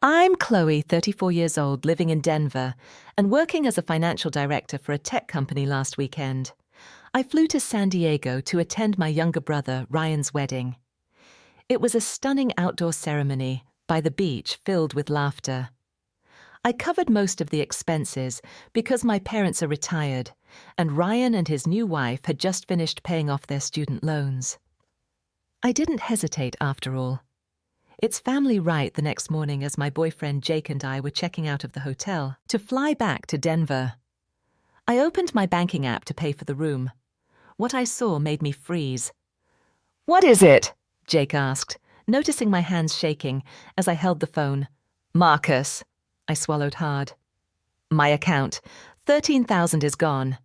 I'm Chloe, 34 years old, living in Denver, and working as a financial director for a tech company last weekend. I flew to San Diego to attend my younger brother, Ryan's wedding. It was a stunning outdoor ceremony by the beach filled with laughter. I covered most of the expenses because my parents are retired, and Ryan and his new wife had just finished paying off their student loans. I didn't hesitate after all. It's family right the next morning as my boyfriend Jake and I were checking out of the hotel to fly back to Denver. I opened my banking app to pay for the room. What I saw made me freeze. "What is it?" Jake asked, noticing my hands shaking as I held the phone. "Marcus." I swallowed hard. "My account. 13,000 is gone."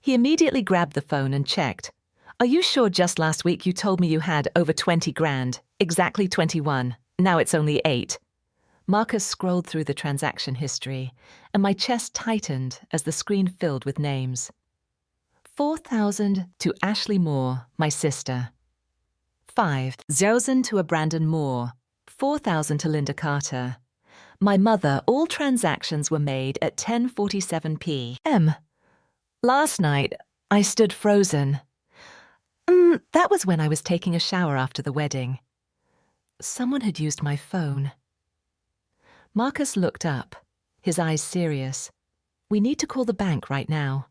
He immediately grabbed the phone and checked. "Are you sure just last week you told me you had over 20 grand? Exactly 21. Now it's only 8. Marcus scrolled through the transaction history, and my chest tightened as the screen filled with names. 4,000 to Ashley Moore, my sister. 5,000 to a Brandon Moore. 4,000 to Linda Carter. My mother, all transactions were made at 10:47 p.m. Last night, I stood frozen. That was when I was taking a shower after the wedding. Someone had used my phone. Marcus looked up, his eyes serious. "We need to call the bank right now."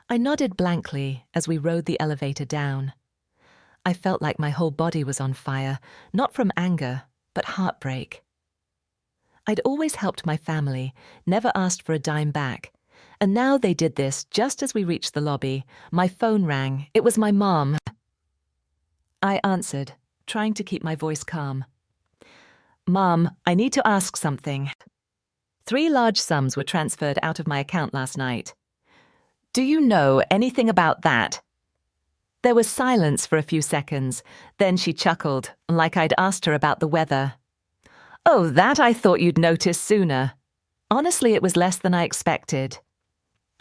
I nodded blankly as we rode the elevator down. I felt like my whole body was on fire, not from anger, but heartbreak. I'd always helped my family, never asked for a dime back. And now they did this just as we reached the lobby. My phone rang. It was my mom. I answered, trying to keep my voice calm. "Mom, I need to ask something." 3 large sums were transferred out of my account last night. "Do you know anything about that?" There was silence for a few seconds. Then she chuckled, like I'd asked her about the weather. "Oh, that I thought you'd notice sooner. Honestly, it was less than I expected."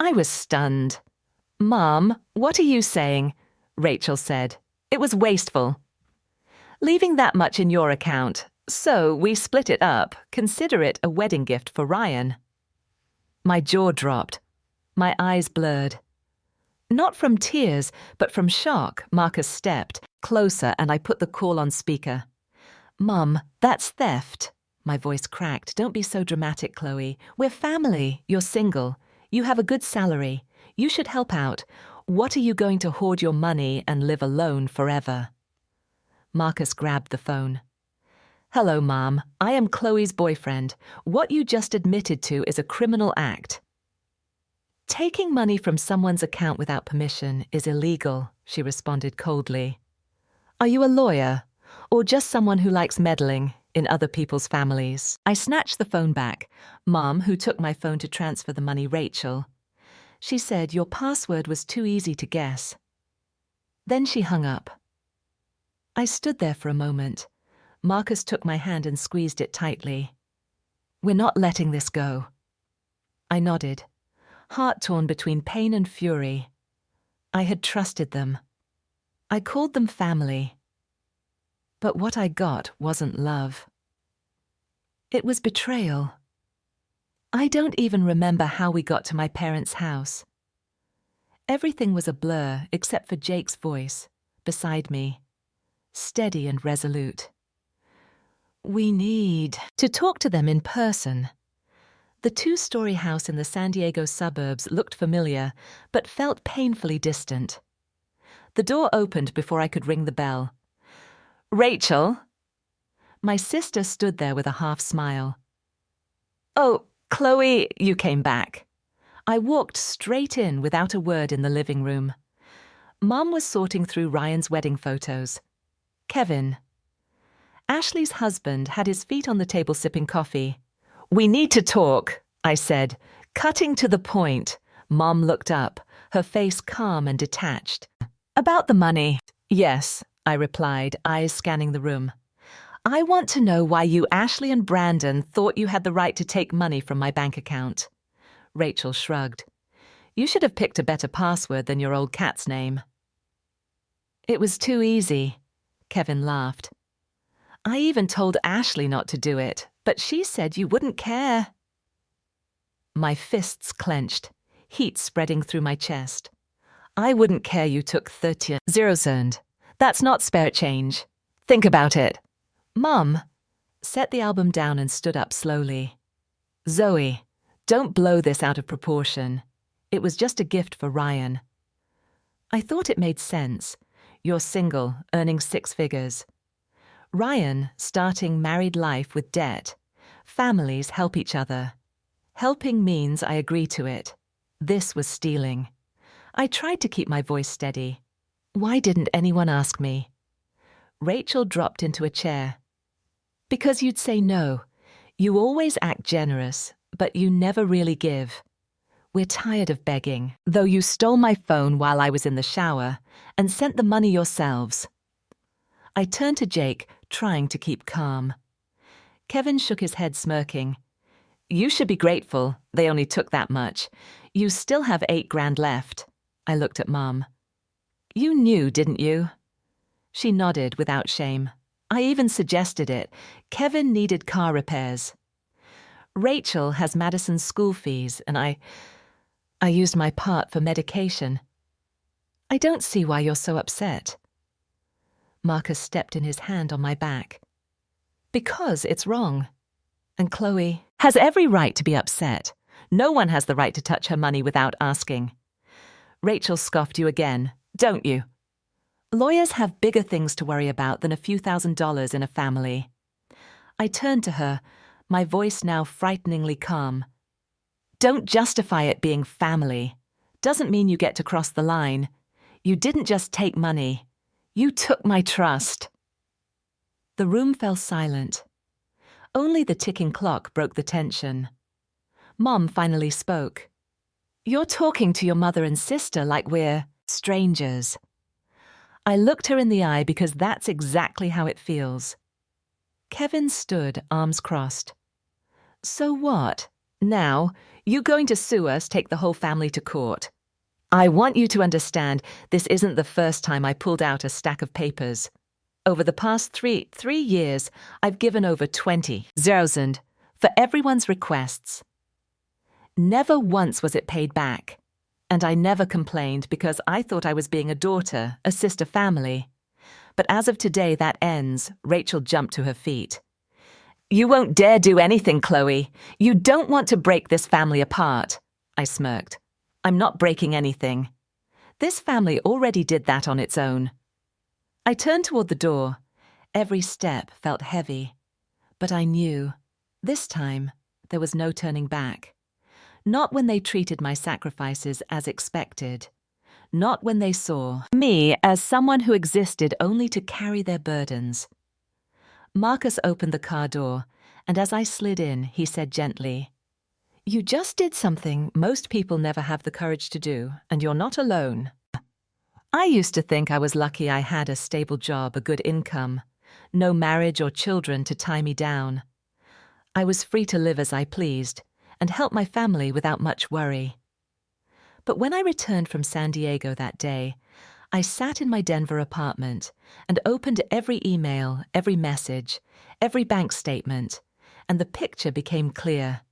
I was stunned. "Mom, what are you saying?" Rachel said. "It was wasteful. Leaving that much in your account. So we split it up. Consider it a wedding gift for Ryan." My jaw dropped. My eyes blurred. Not from tears, but from shock, Marcus stepped closer and I put the call on speaker. "Mum, that's theft." My voice cracked. "Don't be so dramatic, Chloe. We're family. You're single. You have a good salary. You should help out. What are you going to hoard your money and live alone forever?" Marcus grabbed the phone. "Hello, Mom. I am Chloe's boyfriend. What you just admitted to is a criminal act." "Taking money from someone's account without permission is illegal," she responded coldly. "Are you a lawyer? Or just someone who likes meddling in other people's families?" I snatched the phone back. Mom, who took my phone to transfer the money, Rachel. She said your password was too easy to guess. Then she hung up. I stood there for a moment. Marcus took my hand and squeezed it tightly. "We're not letting this go." I nodded, heart torn between pain and fury. I had trusted them. I called them family. But what I got wasn't love. It was betrayal. I don't even remember how we got to my parents' house. Everything was a blur except for Jake's voice, beside me, steady and resolute. "We need to talk to them in person." The 2-story house in the San Diego suburbs looked familiar, but felt painfully distant. The door opened before I could ring the bell. "Rachel?" My sister stood there with a half smile. "Oh, Chloe, you came back." I walked straight in without a word in the living room. Mom was sorting through Ryan's wedding photos. Kevin. Ashley's husband had his feet on the table sipping coffee. "We need to talk," I said, cutting to the point. Mom looked up, her face calm and detached. "About the money." "Yes," I replied, eyes scanning the room. "I want to know why you, Ashley and Brandon, thought you had the right to take money from my bank account." Rachel shrugged. "You should have picked a better password than your old cat's name." "It was too easy." Kevin laughed. "I even told Ashley not to do it, But she said you wouldn't care. My fists clenched, heat spreading through my chest. I wouldn't care you took 30,000. That's not spare change. Think about it. Mum set the album down and stood up slowly. Zoe, don't blow this out of proportion. It was just a gift for Ryan. I thought it made sense. You're single, earning 6 figures. Ryan, starting married life with debt. Families help each other. Helping means I agree to it. This was stealing. I tried to keep my voice steady. Why didn't anyone ask me? Rachel dropped into a chair. Because you'd say no. You always act generous, but you never really give. We're tired of begging, though you stole my phone while I was in the shower and sent the money yourselves. I turned to Jake, trying to keep calm. Kevin shook his head, smirking. You should be grateful. They only took that much. You still have 8 grand left. I looked at Mum. You knew, didn't you? She nodded without shame. I even suggested it. Kevin needed car repairs. Rachel has Madison's school fees, and I used my part for medication. I don't see why you're so upset. Marcus stepped in his hand on my back. Because it's wrong. And Chloe has every right to be upset. No one has the right to touch her money without asking. Rachel scoffed. You again, don't you? Lawyers have bigger things to worry about than a few $1,000s in a family. I turned to her, my voice now frighteningly calm. Don't justify it being family. Doesn't mean you get to cross the line. You didn't just take money. You took my trust. The room fell silent. Only the ticking clock broke the tension. Mom finally spoke. You're talking to your mother and sister like we're strangers. I looked her in the eye because that's exactly how it feels. Kevin stood, arms crossed. So what? Now, you going to sue us, take the whole family to court? I want you to understand this isn't the first time I pulled out a stack of papers. Over the past three years, I've given over 20,000 for everyone's requests. Never once was it paid back. And I never complained because I thought I was being a daughter, a sister family. But as of today, that ends. Rachel jumped to her feet. You won't dare do anything, Chloe. You don't want to break this family apart. I smirked. I'm not breaking anything. This family already did that on its own. I turned toward the door. Every step felt heavy. But I knew, this time, there was no turning back. Not when they treated my sacrifices as expected. Not when they saw me as someone who existed only to carry their burdens. Marcus opened the car door, and as I slid in, he said gently, You just did something most people never have the courage to do, and you're not alone. I used to think I was lucky I had a stable job, a good income, no marriage or children to tie me down. I was free to live as I pleased, and help my family without much worry. But when I returned from San Diego that day, I sat in my Denver apartment and opened every email, every message, every bank statement, and the picture became clear.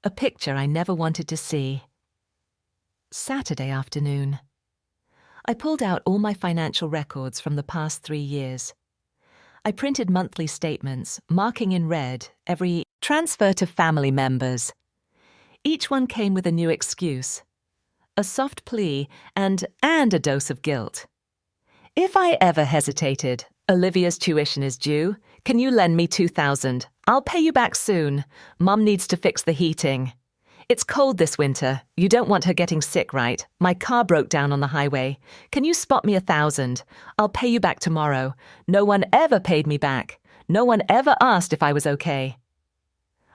A picture I never wanted to see. Saturday afternoon. I pulled out all my financial records from the past 3 years. I printed monthly statements, marking in red every transfer to family members. Each one came with a new excuse, a soft plea, and a dose of guilt. If I ever hesitated, Olivia's tuition is due. Can you lend me $2,000? I'll pay you back soon. Mum needs to fix the heating. It's cold this winter. You don't want her getting sick, right? My car broke down on the highway. Can you spot me $1,000? I'll pay you back tomorrow. No one ever paid me back. No one ever asked if I was okay.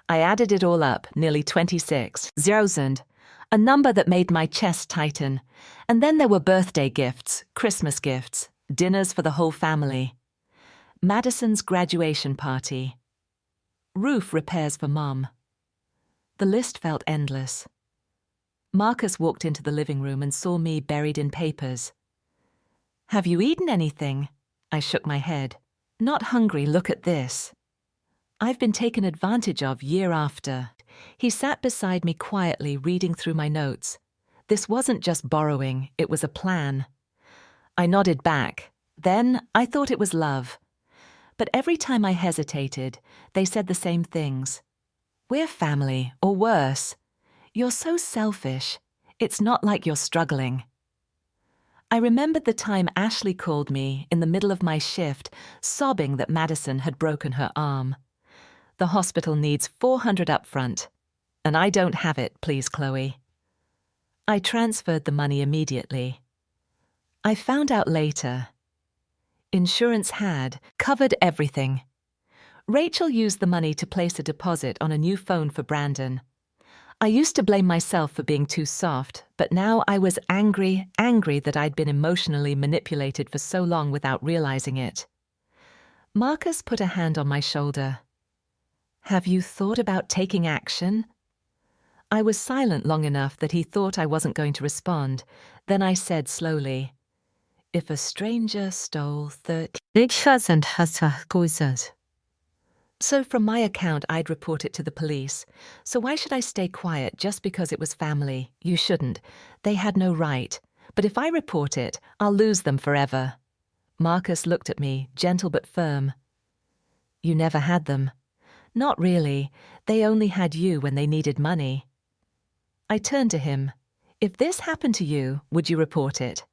I added it all up, nearly 26,000, a number that made my chest tighten. And then there were birthday gifts, Christmas gifts, dinners for the whole family. Madison's graduation party. Roof repairs for Mum. The list felt endless. Marcus walked into the living room and saw me buried in papers. Have you eaten anything? I shook my head. Not hungry, look at this. I've been taken advantage of year after. He sat beside me quietly, reading through my notes. This wasn't just borrowing, it was a plan. I nodded back. Then I thought it was love. But every time I hesitated, they said the same things. We're family, or worse. You're so selfish. It's not like you're struggling. I remembered the time Ashley called me in the middle of my shift, sobbing that Madison had broken her arm. The hospital needs $400 upfront, and I don't have it, please, Chloe. I transferred the money immediately. I found out later. Insurance had covered everything. Rachel used the money to place a deposit on a new phone for Brandon. I used to blame myself for being too soft, but now I was angry that I'd been emotionally manipulated for so long without realizing it. Marcus put a hand on my shoulder. Have you thought about taking action? I was silent long enough that he thought I wasn't going to respond. Then I said slowly, if a stranger stole 30... Nick hasn't had. So from my account, I'd report it to the police. So why should I stay quiet just because it was family? You shouldn't. They had no right. But if I report it, I'll lose them forever. Marcus looked at me, gentle but firm. You never had them. Not really. They only had you when they needed money. I turned to him. If this happened to you, would you report it?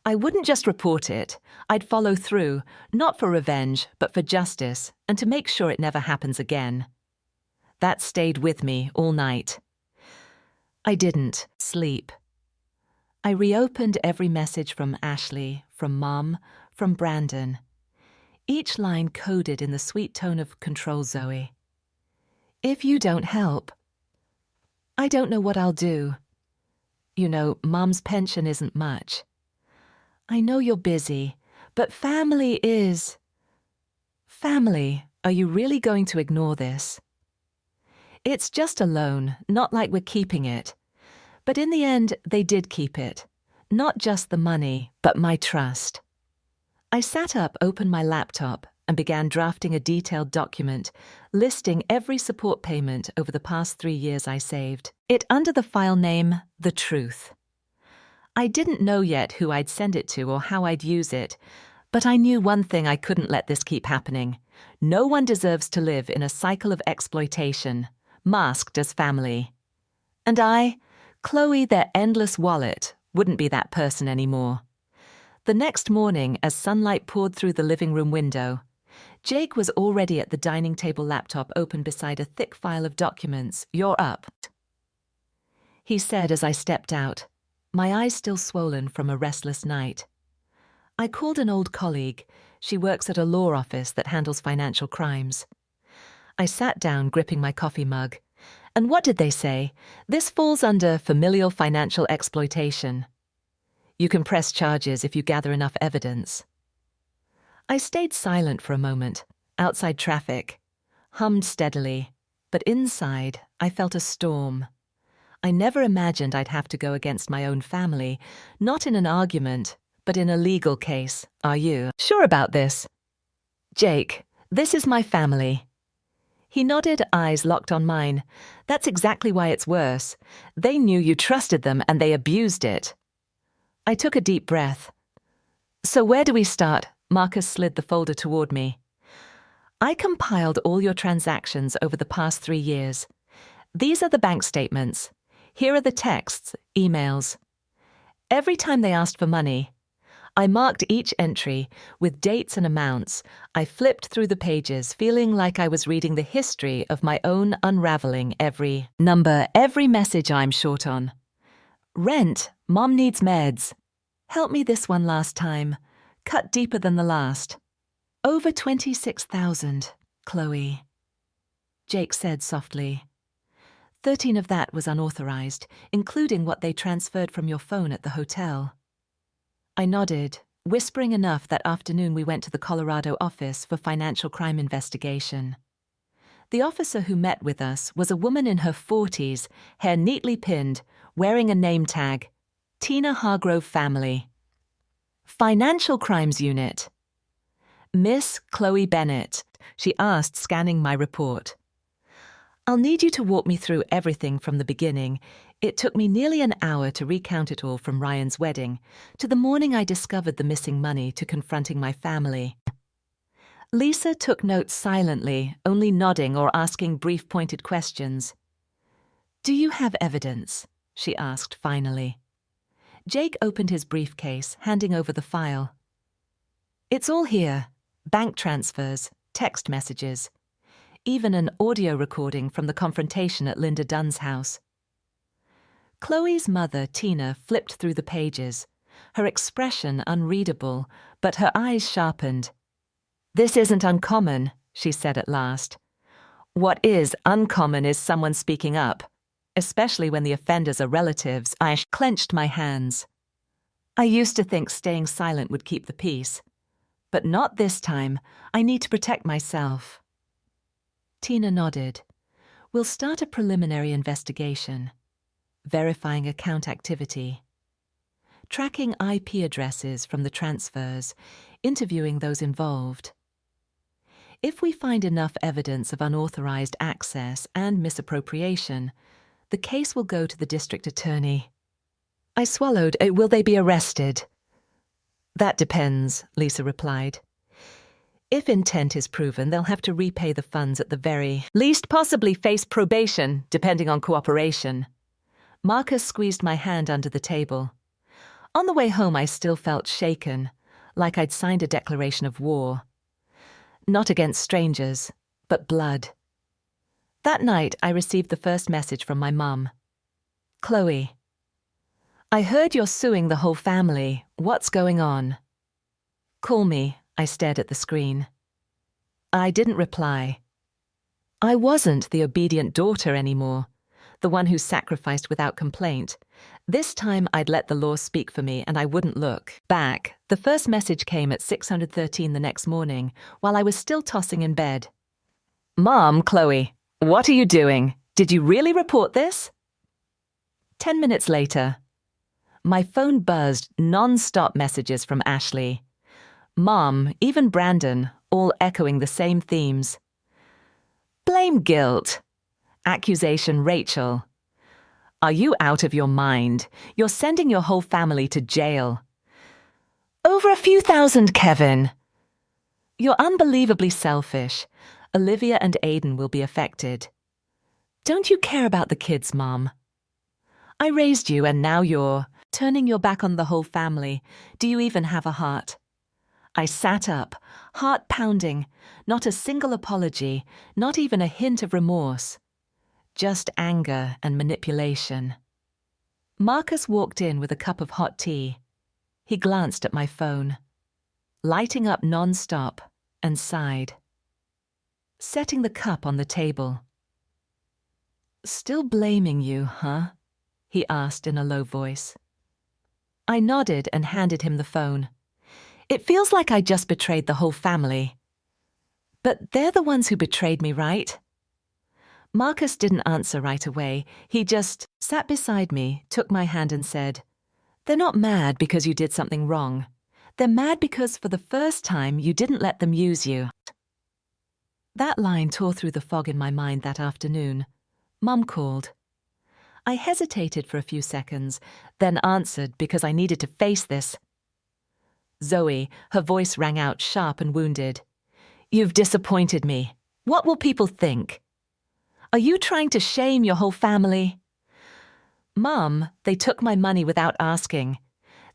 I wouldn't just report it. I'd follow through, not for revenge, but for justice, and to make sure it never happens again. That stayed with me all night. I didn't sleep. I reopened every message from Ashley, from Mom, from Brandon. Each line coded in the sweet tone of control, Zoe. If you don't help, I don't know what I'll do. You know, Mom's pension isn't much. I know you're busy, but family is... Family, are you really going to ignore this? It's just a loan, not like we're keeping it. But in the end, they did keep it. Not just the money, but my trust. I sat up, opened my laptop, and began drafting a detailed document, listing every support payment over the past 3 years I saved. It under the file name, The Truth. I didn't know yet who I'd send it to or how I'd use it, but I knew one thing: I couldn't let this keep happening. No one deserves to live in a cycle of exploitation, masked as family. And I, Chloe, their endless wallet, wouldn't be that person anymore. The next morning, as sunlight poured through the living room window, Jake was already at the dining table, laptop open beside a thick file of documents. You're up, he said as I stepped out, my eyes still swollen from a restless night. I called an old colleague. She works at a law office that handles financial crimes. I sat down, gripping my coffee mug. And what did they say? This falls under familial financial exploitation. You can press charges if you gather enough evidence. I stayed silent for a moment, outside traffic, hummed steadily, but inside I felt a storm. I never imagined I'd have to go against my own family, not in an argument, but in a legal case. Are you sure about this? Jake, this is my family. He nodded, eyes locked on mine. That's exactly why it's worse. They knew you trusted them and they abused it. I took a deep breath. So where do we start? Marcus slid the folder toward me. I compiled all your transactions over the past 3 years. These are the bank statements. Here are the texts, emails. Every time they asked for money, I marked each entry with dates and amounts. I flipped through the pages, feeling like I was reading the history of my own unraveling. Every number, every message I'm short on. Rent, Mom needs meds. Help me this one last time. Cut deeper than the last. Over 26,000, Chloe. Jake said softly. 13 of that was unauthorized, including what they transferred from your phone at the hotel. I nodded, whispering enough that afternoon we went to the Colorado office for financial crime investigation. The officer who met with us was a woman in her 40s, hair neatly pinned, wearing a name tag, Tina Hargrove Family. Financial Crimes Unit. Miss Chloe Bennett, she asked, scanning my report. I'll need you to walk me through everything from the beginning. It took me nearly an hour to recount it all from Ryan's wedding, to the morning I discovered the missing money, to confronting my family. Lisa took notes silently, only nodding or asking brief pointed questions. Do you have evidence? She asked finally. Jake opened his briefcase, handing over the file. It's all here. Bank transfers, text messages, even an audio recording from the confrontation at Linda Dunn's house. Chloe's mother, Tina, flipped through the pages, her expression unreadable, but her eyes sharpened. This isn't uncommon, she said at last. What is uncommon is someone speaking up, especially when the offenders are relatives. I clenched my hands. I used to think staying silent would keep the peace. But not this time. I need to protect myself. Tina nodded. We'll start a preliminary investigation. Verifying account activity. Tracking IP addresses from the transfers. Interviewing those involved. If we find enough evidence of unauthorized access and misappropriation, the case will go to the district attorney. I swallowed. Will they be arrested? That depends, Lisa replied. If intent is proven, they'll have to repay the funds at the very least, possibly face probation, depending on cooperation. Marcus squeezed my hand under the table. On the way home, I still felt shaken, like I'd signed a declaration of war. Not against strangers, but blood. That night, I received the first message from my mum. Chloe, I heard you're suing the whole family. What's going on? Call me, I stared at the screen. I didn't reply. I wasn't the obedient daughter anymore, the one who sacrificed without complaint. This time I'd let the law speak for me and I wouldn't look back. The first message came at 6:13 the next morning, while I was still tossing in bed. Mom, Chloe, what are you doing? Did you really report this? 10 minutes later. My phone buzzed, non-stop messages from Ashley. Mom, even Brandon, all echoing the same themes. Blame guilt. Accusation Rachel. Are you out of your mind? You're sending your whole family to jail. Over a few thousand, Kevin. You're unbelievably selfish. Olivia and Aiden will be affected. Don't you care about the kids, Mom? I raised you and now you're turning your back on the whole family. Do you even have a heart? I sat up, heart pounding, not a single apology, not even a hint of remorse. Just anger and manipulation. Marcus walked in with a cup of hot tea. He glanced at my phone, lighting up non-stop, and sighed. Setting the cup on the table. Still blaming you, huh? He asked in a low voice. I nodded and handed him the phone. It feels like I just betrayed the whole family. But they're the ones who betrayed me, right? Marcus didn't answer right away. He just sat beside me, took my hand and said, They're not mad because you did something wrong. They're mad because for the first time you didn't let them use you. That line tore through the fog in my mind that afternoon. Mum called. I hesitated for a few seconds, then answered because I needed to face this. Zoe, her voice rang out sharp and wounded. You've disappointed me. What will people think? Are you trying to shame your whole family? Mum, they took my money without asking.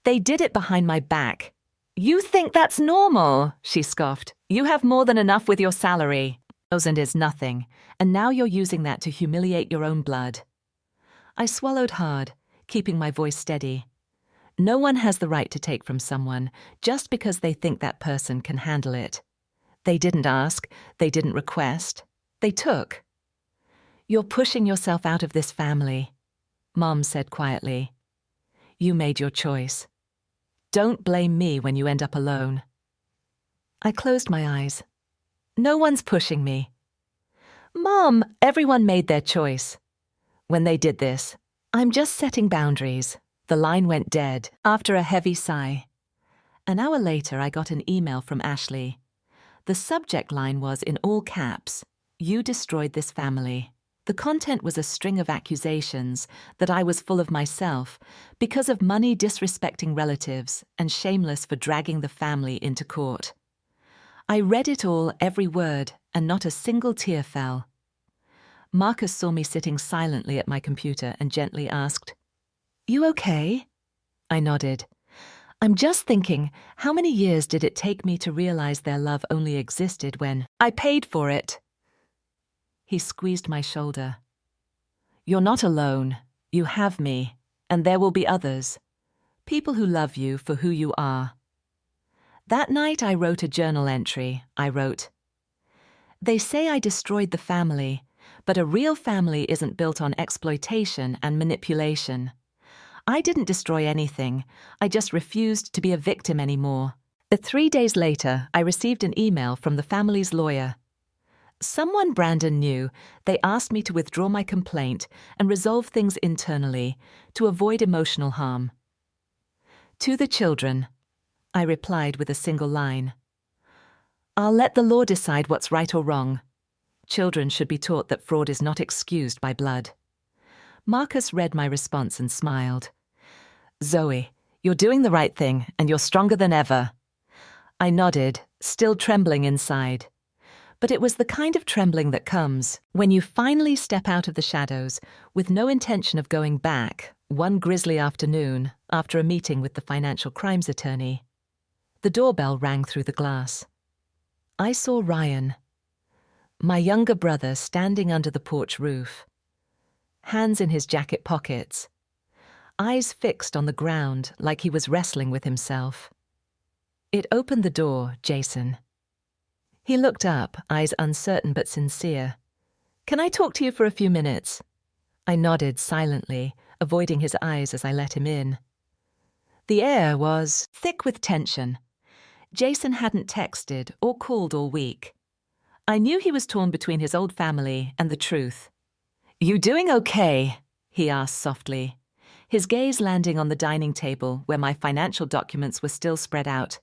They did it behind my back. You think that's normal, she scoffed. You have more than enough with your salary. $1,000 is nothing, and now you're using that to humiliate your own blood. I swallowed hard, keeping my voice steady. No one has the right to take from someone just because they think that person can handle it. They didn't ask, they didn't request, they took. You're pushing yourself out of this family, Mom said quietly. You made your choice. Don't blame me when you end up alone. I closed my eyes. No one's pushing me. Mom, everyone made their choice. When they did this, I'm just setting boundaries. The line went dead after a heavy sigh. An hour later, I got an email from Ashley. The subject line was in all caps, "You destroyed this family." The content was a string of accusations that I was full of myself because of money disrespecting relatives and shameless for dragging the family into court. I read it all, every word, and not a single tear fell. Marcus saw me sitting silently at my computer and gently asked, "You okay?" I nodded. "I'm just thinking, how many years did it take me to realize their love only existed when I paid for it?" He squeezed my shoulder. "You're not alone. You have me, and there will be others. People who love you for who you are." That night I wrote a journal entry. I wrote, "They say I destroyed the family, but a real family isn't built on exploitation and manipulation. I didn't destroy anything. I just refused to be a victim anymore." 3 days later, I received an email from the family's lawyer. Someone Brandon knew. They asked me to withdraw my complaint and resolve things internally to avoid emotional harm. To the children, I replied with a single line. "I'll let the law decide what's right or wrong. Children should be taught that fraud is not excused by blood." Marcus read my response and smiled. "Zoe, you're doing the right thing, and you're stronger than ever." I nodded, still trembling inside. But it was the kind of trembling that comes when you finally step out of the shadows with no intention of going back one grisly afternoon after a meeting with the financial crimes attorney. The doorbell rang through the glass. I saw Ryan, my younger brother, standing under the porch roof, hands in his jacket pockets, eyes fixed on the ground like he was wrestling with himself. It opened the door, Jason. He looked up, eyes uncertain but sincere. "Can I talk to you for a few minutes?" I nodded silently, avoiding his eyes as I let him in. The air was thick with tension. Jason hadn't texted or called all week. I knew he was torn between his old family and the truth. "You doing okay?" he asked softly, his gaze landing on the dining table where my financial documents were still spread out.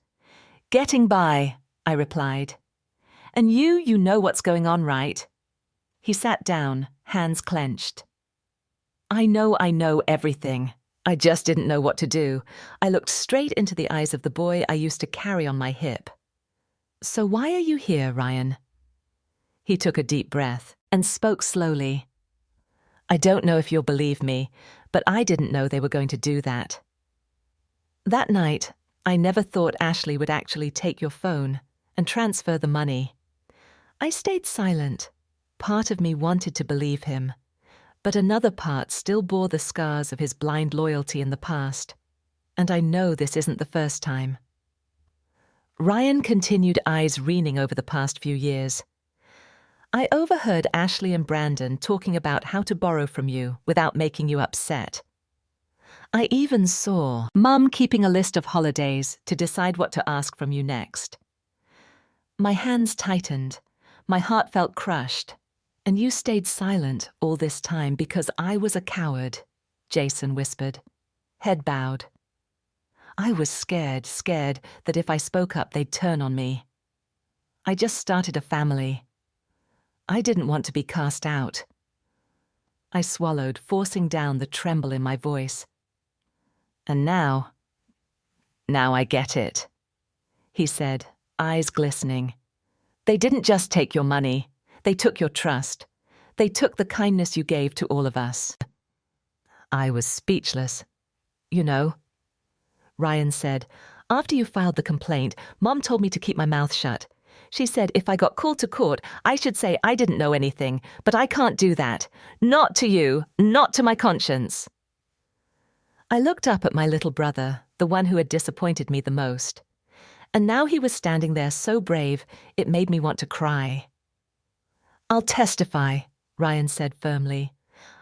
"Getting by," I replied. "And you know what's going on, right?" He sat down, hands clenched. I know everything. I just didn't know what to do. I looked straight into the eyes of the boy I used to carry on my hip. "So why are you here, Ryan?" He took a deep breath and spoke slowly. "I don't know if you'll believe me, but I didn't know they were going to do that. That night, I never thought Ashley would actually take your phone and transfer the money. I stayed silent. Part of me wanted to believe him, but another part still bore the scars of his blind loyalty in the past, and I know this isn't the first time." Ryan continued, eyes reining over the past few years. "I overheard Ashley and Brandon talking about how to borrow from you without making you upset. I even saw Mum keeping a list of holidays to decide what to ask from you next. My hands tightened. My heart felt crushed, and you stayed silent all this time because I was a coward," Jason whispered, head bowed. I was scared that if I spoke up they'd turn on me. I just started a family. I didn't want to be cast out. I swallowed, forcing down the tremble in my voice. "And now I get it," he said, eyes glistening. "They didn't just take your money. They took your trust. They took the kindness you gave to all of us." I was speechless. "You know," Ryan said, "after you filed the complaint, Mom told me to keep my mouth shut. She said if I got called to court, I should say I didn't know anything, but I can't do that. Not to you, not to my conscience." I looked up at my little brother, the one who had disappointed me the most. And now he was standing there so brave, it made me want to cry. "I'll testify," Ryan said firmly.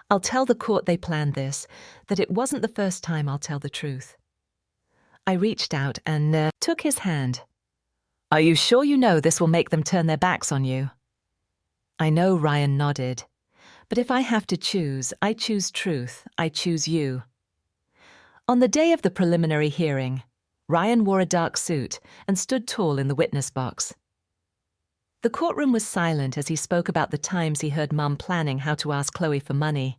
"I'll tell the court they planned this, that it wasn't the first time I'll tell the truth." I reached out and took his hand. "Are you sure you know this will make them turn their backs on you?" I know Ryan nodded. "But if I have to choose, I choose truth. I choose you." On the day of the preliminary hearing, Ryan wore a dark suit and stood tall in the witness box. The courtroom was silent as he spoke about the times he heard Mum planning how to ask Chloe for money.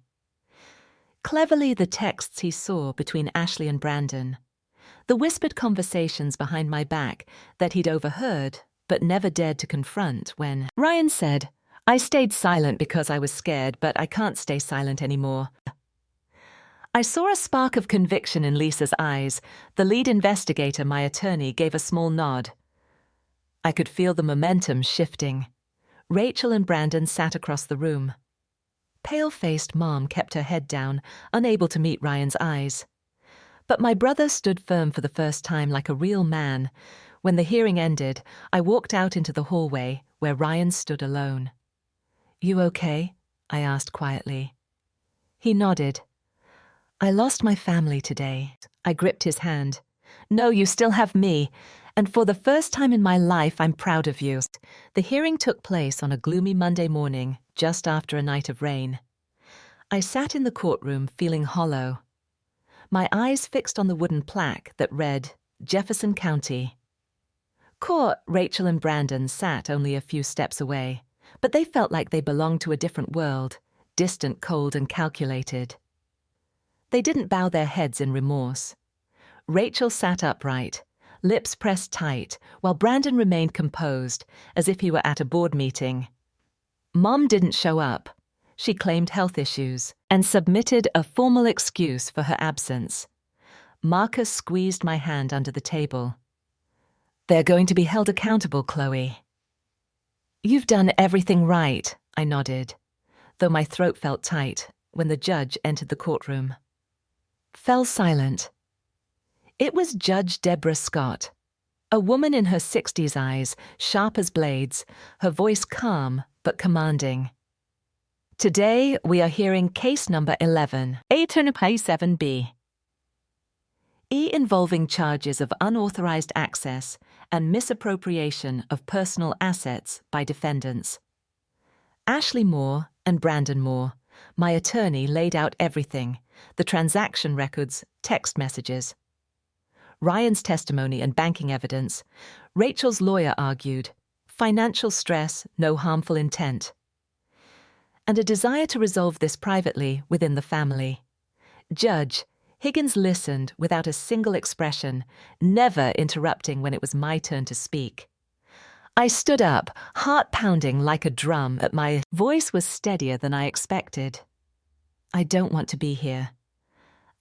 Cleverly, the texts he saw between Ashley and Brandon, the whispered conversations behind my back that he'd overheard but never dared to confront when Ryan said, "I stayed silent because I was scared, but I can't stay silent anymore." I saw a spark of conviction in Lisa's eyes. The lead investigator, my attorney, gave a small nod. I could feel the momentum shifting. Rachel and Brandon sat across the room. Pale-faced Mom kept her head down, unable to meet Ryan's eyes. But my brother stood firm for the first time like a real man. When the hearing ended, I walked out into the hallway where Ryan stood alone. "You okay?" I asked quietly. He nodded. "I lost my family today." I gripped his hand. "No, you still have me. And for the first time in my life, I'm proud of you." The hearing took place on a gloomy Monday morning, just after a night of rain. I sat in the courtroom feeling hollow. My eyes fixed on the wooden plaque that read, Jefferson County. Court, Rachel and Brandon sat only a few steps away, but they felt like they belonged to a different world, distant, cold, and calculated. They didn't bow their heads in remorse. Rachel sat upright, lips pressed tight, while Brandon remained composed, as if he were at a board meeting. Mom didn't show up. She claimed health issues and submitted a formal excuse for her absence. Marcus squeezed my hand under the table. "They're going to be held accountable, Chloe." "You've done everything right," I nodded, though my throat felt tight when the judge entered the courtroom. Fell silent. It was Judge Deborah Scott, a woman in her 60s, eyes sharp as blades, her voice calm but commanding. "Today we are hearing case number 11, 827B. E involving charges of unauthorized access and misappropriation of personal assets by defendants. Ashley Moore and Brandon Moore, my attorney, laid out everything, the transaction records, text messages. Ryan's testimony and banking evidence. Rachel's lawyer argued, financial stress, no harmful intent. And a desire to resolve this privately within the family. Judge Higgins listened without a single expression, never interrupting when it was my turn to speak. I stood up, heart pounding like a drum, but my voice was steadier than I expected. "I don't want to be here.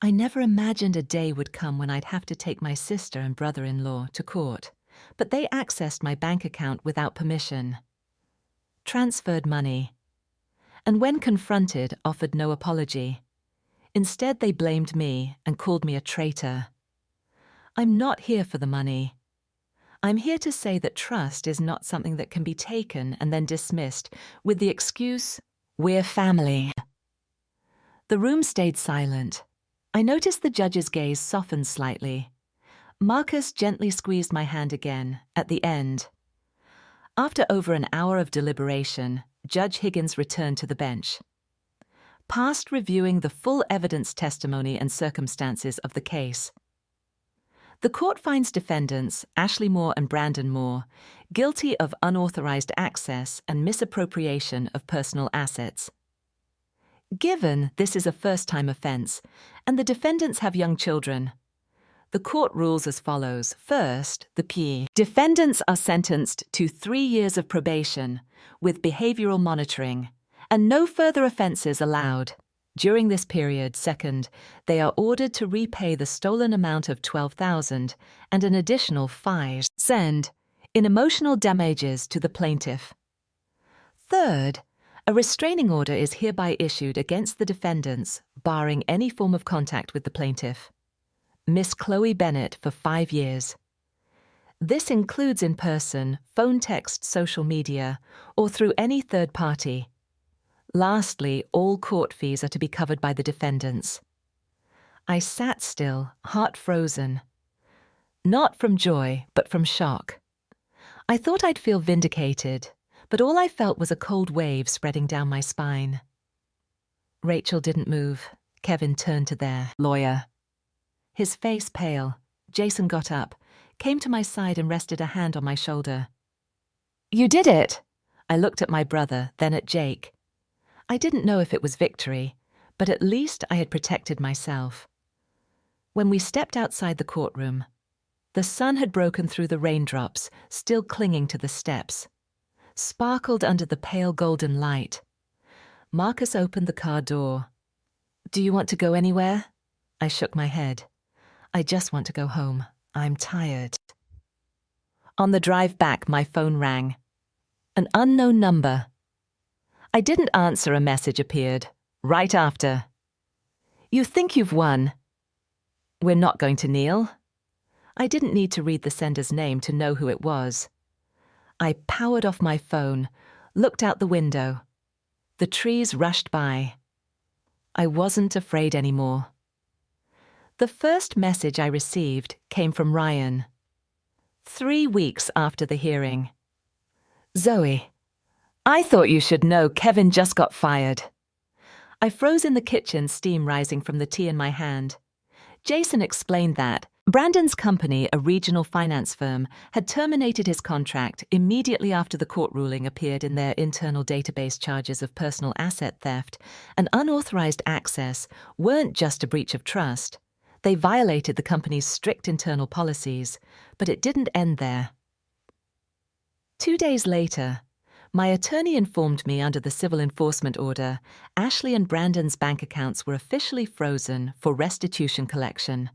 I never imagined a day would come when I'd have to take my sister and brother-in-law to court, but they accessed my bank account without permission. Transferred money. And when confronted, offered no apology. Instead, they blamed me and called me a traitor. I'm not here for the money. I'm here to say that trust is not something that can be taken and then dismissed with the excuse, we're family." The room stayed silent. I noticed the judge's gaze softened slightly. Marcus gently squeezed my hand again, at the end. After over an hour of deliberation, Judge Higgins returned to the bench. Past reviewing the full evidence, testimony, and circumstances of the case. The court finds defendants, Ashley Moore and Brandon Moore, guilty of unauthorized access and misappropriation of personal assets. Given this is a first-time offense, and the defendants have young children, the court rules as follows. First, the P. Defendants are sentenced to 3 years of probation with behavioral monitoring, and no further offenses allowed. During this period, second, they are ordered to repay the stolen amount of $12,000 and an additional $5,000 in emotional damages to the plaintiff. Third, a restraining order is hereby issued against the defendants, barring any form of contact with the plaintiff. Miss Chloe Bennett for 5 years. This includes in person, phone, text, social media, or through any third party. Lastly, all court fees are to be covered by the defendants. I sat still, heart frozen. Not from joy, but from shock. I thought I'd feel vindicated, but all I felt was a cold wave spreading down my spine. Rachel didn't move. Kevin turned to their lawyer. His face pale. Jason got up, came to my side and rested a hand on my shoulder. "You did it," I looked at my brother, then at Jake. I didn't know if it was victory, but at least I had protected myself. When we stepped outside the courtroom, the sun had broken through the raindrops, still clinging to the steps, sparkled under the pale golden light. Marcus opened the car door. "Do you want to go anywhere?" I shook my head. "I just want to go home. I'm tired." On the drive back, my phone rang. An unknown number. I didn't answer. A message appeared, right after. "You think you've won. We're not going to kneel." I didn't need to read the sender's name to know who it was. I powered off my phone, looked out the window. The trees rushed by. I wasn't afraid anymore. The first message I received came from Ryan. 3 weeks after the hearing. "Zoe, I thought you should know Kevin just got fired." I froze in the kitchen, steam rising from the tea in my hand. Jason explained that Brandon's company, a regional finance firm, had terminated his contract immediately after the court ruling appeared in their internal database. Charges of personal asset theft and unauthorized access weren't just a breach of trust. They violated the company's strict internal policies, but it didn't end there. 2 days later, my attorney informed me under the civil enforcement order, Ashley and Brandon's bank accounts were officially frozen for restitution collection.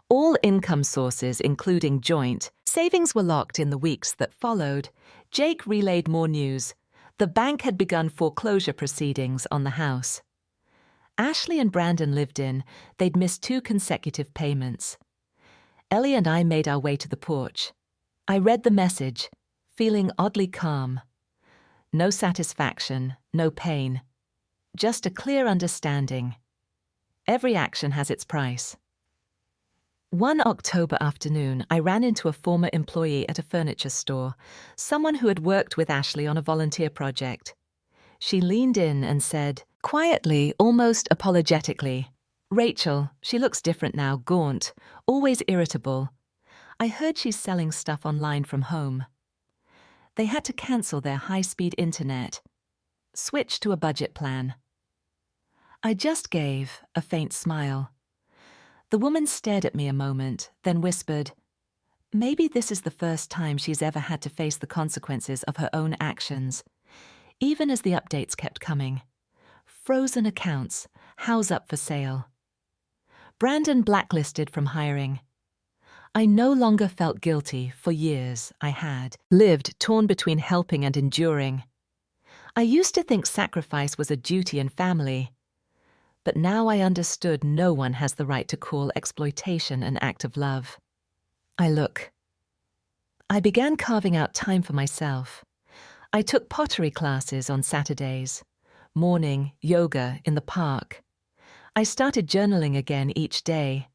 All income sources, including joint, savings were locked in the weeks that followed. Jake relayed more news. The bank had begun foreclosure proceedings on the house. Ashley and Brandon lived in. They'd missed 2 consecutive payments. Ellie and I made our way to the porch. I read the message, feeling oddly calm. No satisfaction, no pain. Just a clear understanding. Every action has its price. One October afternoon, I ran into a former employee at a furniture store, someone who had worked with Ashley on a volunteer project. She leaned in and said, quietly, almost apologetically, "Rachel, she looks different now, gaunt, always irritable. I heard she's selling stuff online from home." They had to cancel their high-speed internet, switch to a budget plan. I just gave a faint smile. The woman stared at me a moment, then whispered, "Maybe this is the first time she's ever had to face the consequences of her own actions." Even as the updates kept coming. Frozen accounts, house up for sale. Brandon blacklisted from hiring. I no longer felt guilty. For years, I had lived torn between helping and enduring. I used to think sacrifice was a duty and family. But now I understood no one has the right to call exploitation an act of love. I began carving out time for myself. I took pottery classes on Saturdays, morning yoga in the park. I started journaling again each day.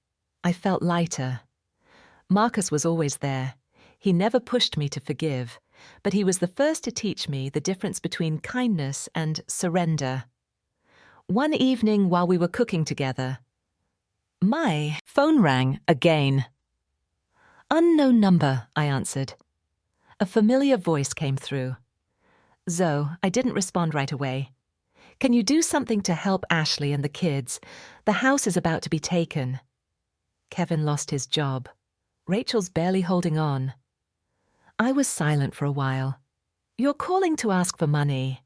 I felt lighter. Marcus was always there. He never pushed me to forgive, but he was the first to teach me the difference between kindness and surrender. One evening while we were cooking together, my phone rang again. "Unknown number," I answered. A familiar voice came through. "Zoe, I didn't respond right away. Can you do something to help Ashley and the kids? The house is about to be taken." Kevin lost his job. Rachel's barely holding on. I was silent for a while. "You're calling to ask for money."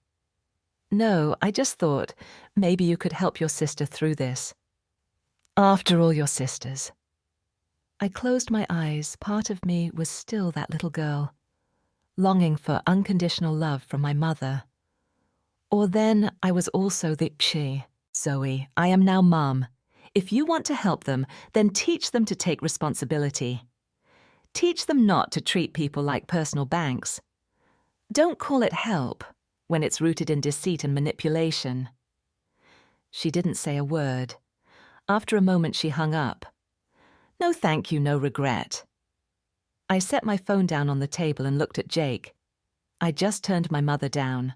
"No, I just thought maybe you could help your sister through this." "After all, your sisters." I closed my eyes. Part of me was still that little girl, longing for unconditional love from my mother. Or then I was also the she. "Zoe, I am now Mom. If you want to help them, then teach them to take responsibility. Teach them not to treat people like personal banks. Don't call it help when it's rooted in deceit and manipulation." She didn't say a word. After a moment, she hung up. "No thank you, no regret." I set my phone down on the table and looked at Jake. I just turned my mother down.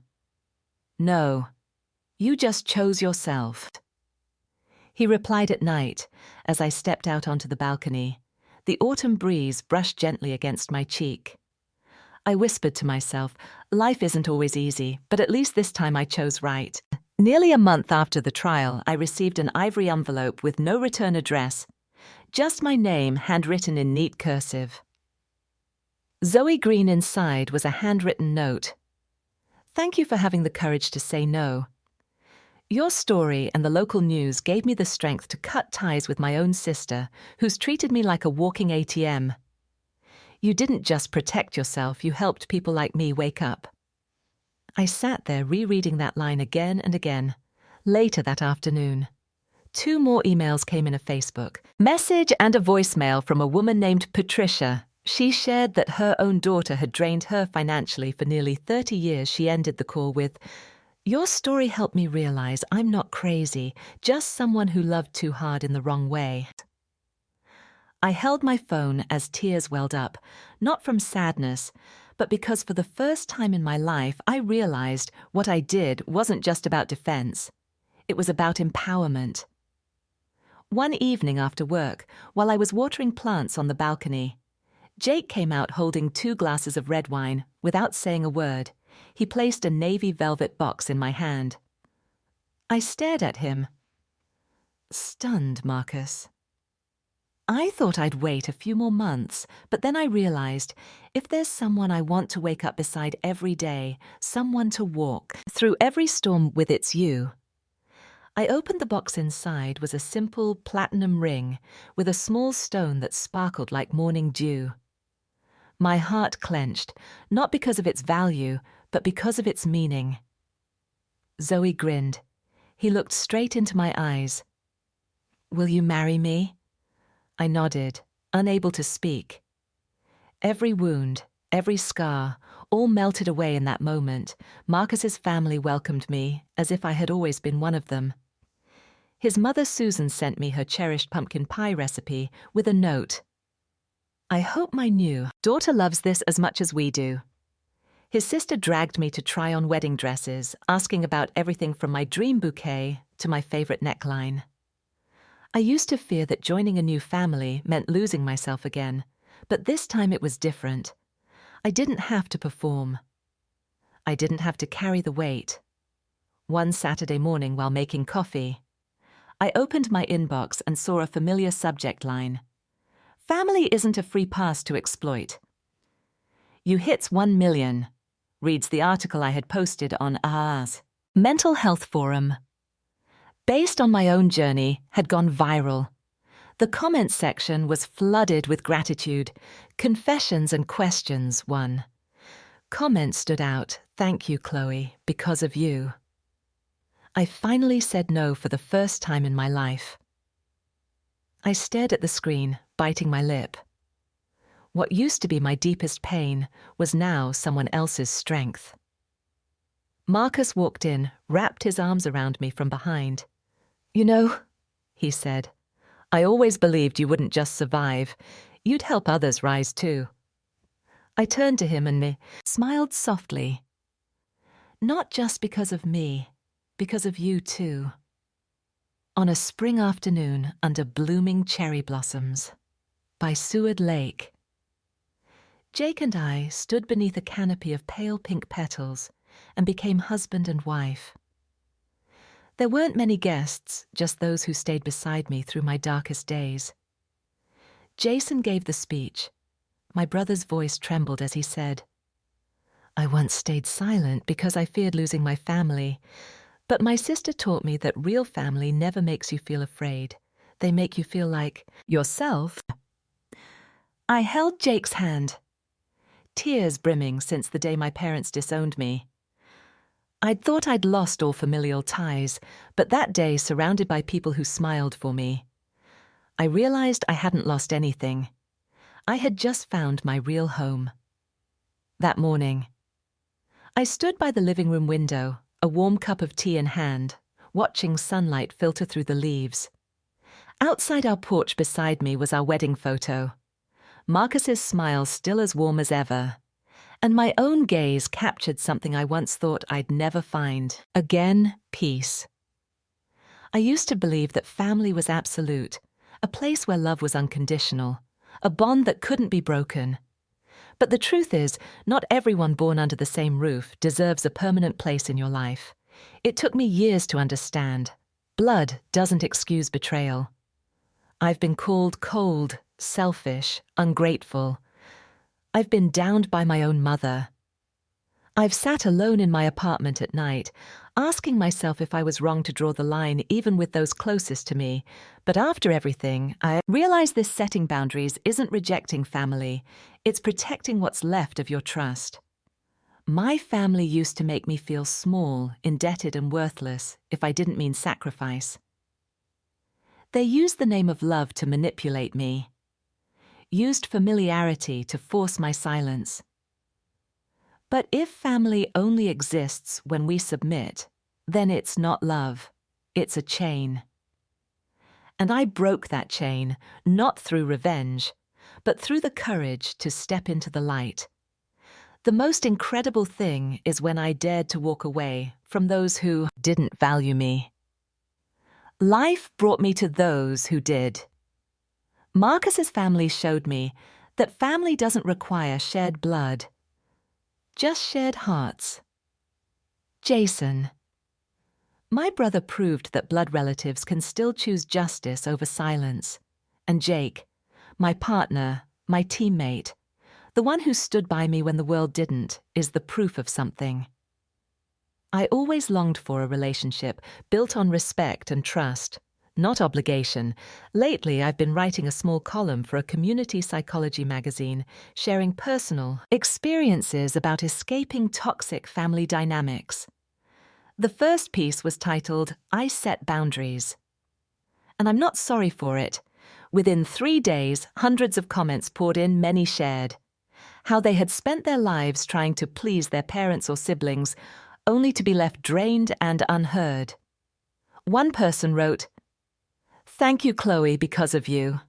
"No, you just chose yourself." He replied at night as I stepped out onto the balcony. The autumn breeze brushed gently against my cheek. I whispered to myself, life isn't always easy, but at least this time I chose right. Nearly a month after the trial, I received an ivory envelope with no return address, just my name handwritten in neat cursive. Zoe Green inside was a handwritten note. Thank you for having the courage to say no. Your story and the local news gave me the strength to cut ties with my own sister, who's treated me like a walking ATM. You didn't just protect yourself, you helped people like me wake up. I sat there rereading that line again and again. Later that afternoon, 2 more emails came in a Facebook message and a voicemail from a woman named Patricia. She shared that her own daughter had drained her financially for nearly 30 years. She ended the call with, "Your story helped me realize I'm not crazy, just someone who loved too hard in the wrong way." I held my phone as tears welled up, not from sadness, but because for the first time in my life I realized what I did wasn't just about defense. It was about empowerment. One evening after work, while I was watering plants on the balcony, Jake came out holding 2 glasses of red wine. Without saying a word, he placed a navy velvet box in my hand. I stared at him. Stunned, Marcus. I thought I'd wait a few more months, but then I realized, if there's someone I want to wake up beside every day, someone to walk through every storm with, it's you. I opened the box. Inside was a simple platinum ring with a small stone that sparkled like morning dew. My heart clenched, not because of its value, but because of its meaning. Zoe grinned. He looked straight into my eyes. "Will you marry me?" I nodded, unable to speak. Every wound, every scar, all melted away in that moment. Marcus's family welcomed me as if I had always been one of them. His mother Susan sent me her cherished pumpkin pie recipe with a note. "I hope my new daughter loves this as much as we do." His sister dragged me to try on wedding dresses, asking about everything from my dream bouquet to my favorite neckline. I used to fear that joining a new family meant losing myself again, but this time it was different. I didn't have to perform. I didn't have to carry the weight. One Saturday morning while making coffee, I opened my inbox and saw a familiar subject line. "Family isn't a free pass to exploit." "You hits 1 million," reads the article I had posted on AHA's mental health forum. Based on my own journey, had gone viral. The comments section was flooded with gratitude. Confessions and questions won. Comments stood out. "Thank you, Chloe, because of you." I finally said no for the first time in my life. I stared at the screen, biting my lip. What used to be my deepest pain was now someone else's strength. Marcus walked in, wrapped his arms around me from behind. "You know," he said, "I always believed you wouldn't just survive. You'd help others rise too." I turned to him and smiled softly. "Not just because of me, because of you too." On a spring afternoon under blooming cherry blossoms by Seward Lake, Jake and I stood beneath a canopy of pale pink petals and became husband and wife. There weren't many guests, just those who stayed beside me through my darkest days. Jason gave the speech. My brother's voice trembled as he said, "I once stayed silent because I feared losing my family, but my sister taught me that real family never makes you feel afraid. They make you feel like yourself." I held Jake's hand, tears brimming since the day my parents disowned me. I'd thought I'd lost all familial ties, but that day, surrounded by people who smiled for me, I realized I hadn't lost anything. I had just found my real home. That morning, I stood by the living room window, a warm cup of tea in hand, watching sunlight filter through the leaves. Outside our porch beside me was our wedding photo. Marcus's smile still as warm as ever, and my own gaze captured something I once thought I'd never find. Again, peace. I used to believe that family was absolute, a place where love was unconditional, a bond that couldn't be broken. But the truth is, not everyone born under the same roof deserves a permanent place in your life. It took me years to understand. Blood doesn't excuse betrayal. I've been called cold, selfish, ungrateful. I've been downed by my own mother. I've sat alone in my apartment at night, asking myself if I was wrong to draw the line even with those closest to me. But after everything, I realized this setting boundaries isn't rejecting family, it's protecting what's left of your trust. My family used to make me feel small, indebted and worthless if I didn't mean sacrifice. They used the name of love to manipulate me, used familiarity to force my silence. But if family only exists when we submit, then it's not love, it's a chain. And I broke that chain, not through revenge, but through the courage to step into the light. The most incredible thing is when I dared to walk away from those who didn't value me. Life brought me to those who did. Marcus's family showed me that family doesn't require shared blood, just shared hearts. Jason. My brother proved that blood relatives can still choose justice over silence. And Jake, my partner, my teammate, the one who stood by me when the world didn't, is the proof of something. I always longed for a relationship built on respect and trust, not obligation. Lately, I've been writing a small column for a community psychology magazine, sharing personal experiences about escaping toxic family dynamics. The first piece was titled, "I Set Boundaries." And I'm not sorry for it. Within 3 days, hundreds of comments poured in, many shared. How they had spent their lives trying to please their parents or siblings, only to be left drained and unheard. One person wrote, "Thank you, Chloe, because of you.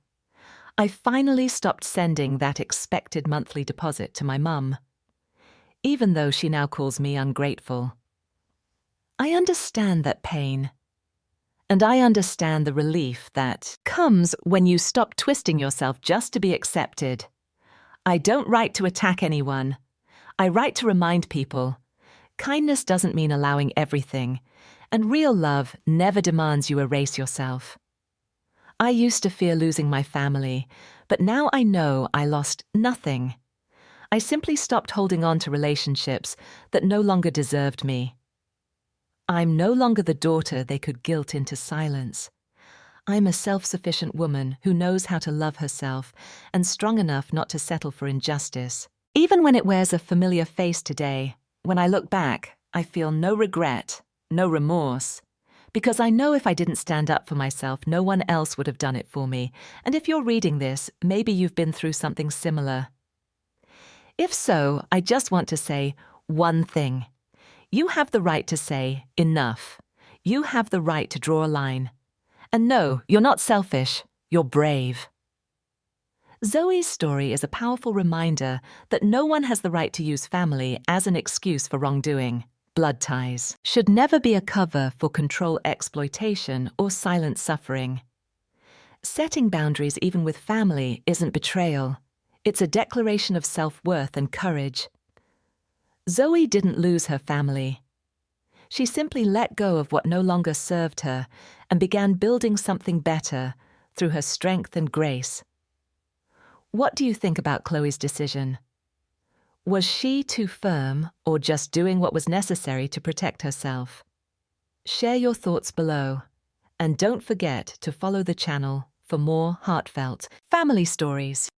I finally stopped sending that expected monthly deposit to my mum, even though she now calls me ungrateful." I understand that pain. And I understand the relief that comes when you stop twisting yourself just to be accepted. I don't write to attack anyone. I write to remind people. Kindness doesn't mean allowing everything, and real love never demands you erase yourself. I used to fear losing my family, but now I know I lost nothing. I simply stopped holding on to relationships that no longer deserved me. I'm no longer the daughter they could guilt into silence. I'm a self-sufficient woman who knows how to love herself and strong enough not to settle for injustice. Even when it wears a familiar face today, when I look back, I feel no regret, no remorse, because I know if I didn't stand up for myself, no one else would have done it for me. And if you're reading this, maybe you've been through something similar. If so, I just want to say one thing. You have the right to say, enough. You have the right to draw a line. And no, you're not selfish, you're brave. Zoe's story is a powerful reminder that no one has the right to use family as an excuse for wrongdoing. Blood ties should never be a cover for control exploitation or silent suffering. Setting boundaries even with family isn't betrayal. It's a declaration of self-worth and courage. Zoe didn't lose her family. She simply let go of what no longer served her and began building something better through her strength and grace. What do you think about Chloe's decision? Was she too firm or just doing what was necessary to protect herself? Share your thoughts below, and don't forget to follow the channel for more heartfelt family stories.